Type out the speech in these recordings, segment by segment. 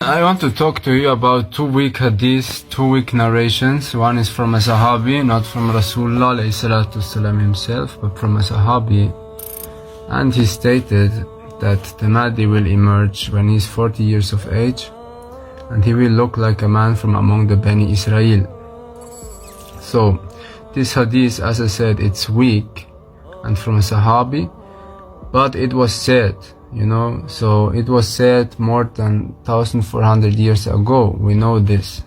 I want to talk to you about two weak hadiths, two weak narrations. One is from a Sahabi, not from Rasulullah ﷺ himself, but from a Sahabi. And he stated that the Mahdi will emerge when he is 40 years of age, and he will look like a man from among the Bani Israel. So, this hadith, as I said, it's weak and from a Sahabi, but it was said, so it was said more than 1400 years ago. We know this.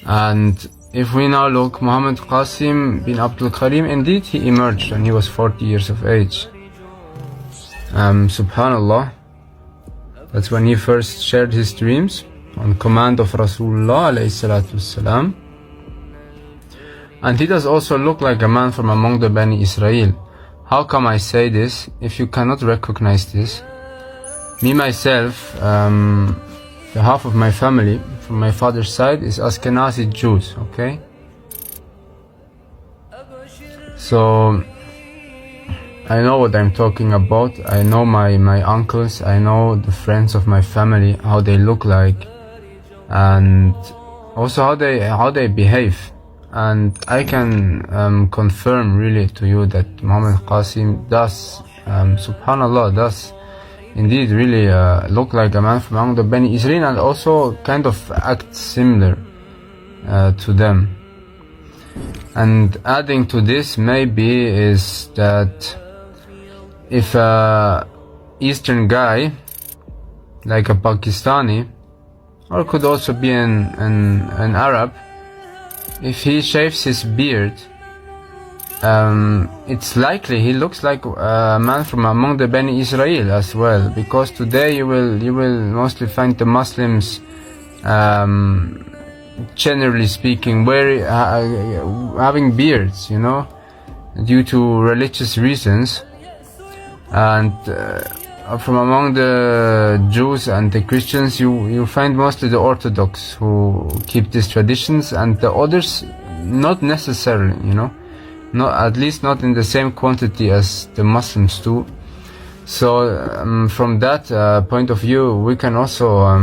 And if we now look, Muhammad Qasim bin Abdul Karim, indeed he emerged when he was 40 years of age. Subhanallah, that's when he first shared his dreams on command of Rasulullah ﷺ. And he does also look like a man from among the Bani Israel. How come I say this? If you cannot recognize this, me myself, the half of my family from my father's side is Ashkenazi Jews, okay? So I know what I'm talking about. I know my uncles, I know the friends of my family, how they look like, and also how they behave. And I can confirm really to you that Muhammad Qasim does, subhanallah, does indeed really look like a man from among the Bani Israel, and also kind of act similar to them. And adding to this maybe is that if a Eastern guy, like a Pakistani, or could also be an Arab, if he shaves his beard, it's likely he looks like a man from among the Bani Israel as well, because today you will mostly find the Muslims, generally speaking, having beards, due to religious reasons. And from among the Jews and the Christians, you find mostly the Orthodox who keep these traditions, and the others not necessarily, not, at least not in the same quantity as the Muslims do. So from that point of view, we can also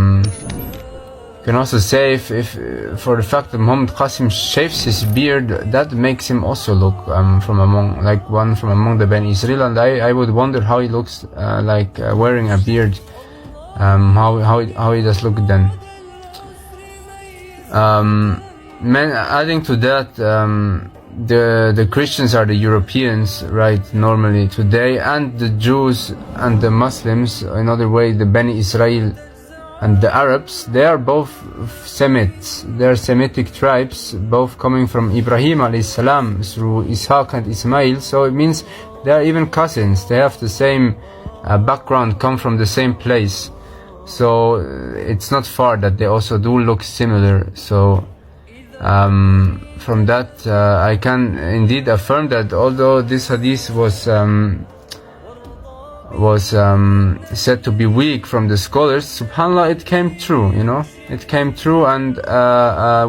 say if for the fact that Muhammad Qasim shaves his beard, that makes him also look from among the Bani Israel. And I would wonder how he looks like wearing a beard, how he does look then. Adding to that, the Christians are the Europeans, right, normally today, and the Jews and the Muslims, in other way, the Bani Israel and the Arabs, they are both Semites. They are Semitic tribes, both coming from Ibrahim alayhi salam through Ishaq and Ismail. So it means they are even cousins. They have the same background, come from the same place. So it's not far that they also do look similar. So from that I can indeed affirm that although this hadith was said to be weak from the scholars, subhanallah, it came true, it came true. And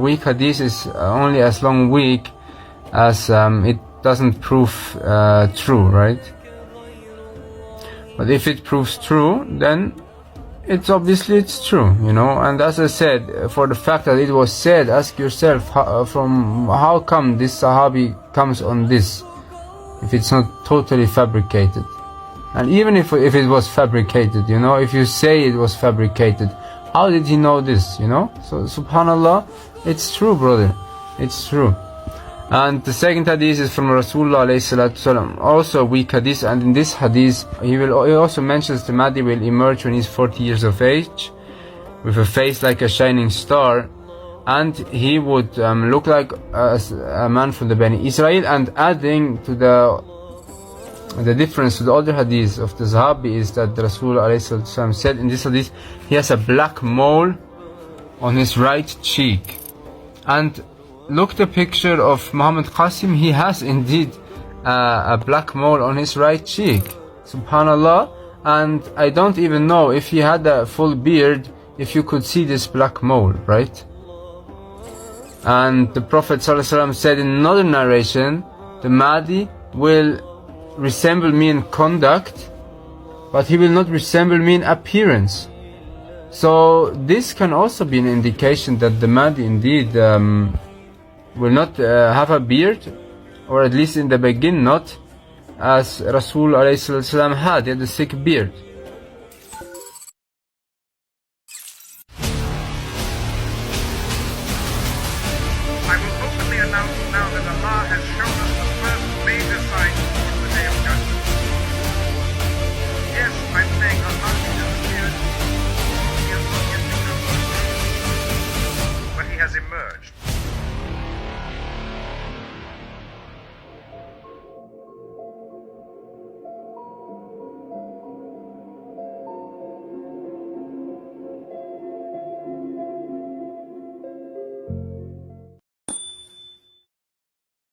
weak hadith is only as long weak as it doesn't prove true, right? But if it proves true, then it's true, and as I said, for the fact that it was said, ask yourself how come this Sahabi comes on this, if it's not totally fabricated. And even if it was fabricated, if you say it was fabricated, how did he know this, So subhanallah, it's true, brother, it's true. And the second hadith is from Rasulullah ﷺ, also weak hadith. And in this hadith, he also mentions the Mahdi will emerge when he's 40 years of age, with a face like a shining star, and he would look like a man from the Bani Israel. And adding to the difference to the other hadith of the Sahabi is that the Rasulullah ﷺ said in this hadith, he has a black mole on his right cheek. And look the picture of Muhammad Qasim, he has indeed a black mole on his right cheek, subhanallah. And I don't even know if he had a full beard, if you could see this black mole, right? And the Prophet ﷺ said in another narration, the Mahdi will resemble me in conduct, but he will not resemble me in appearance. So this can also be an indication that the Mahdi indeed will not have a beard, or at least in the beginning not, as Rasul ﷺ had. He had a thick beard.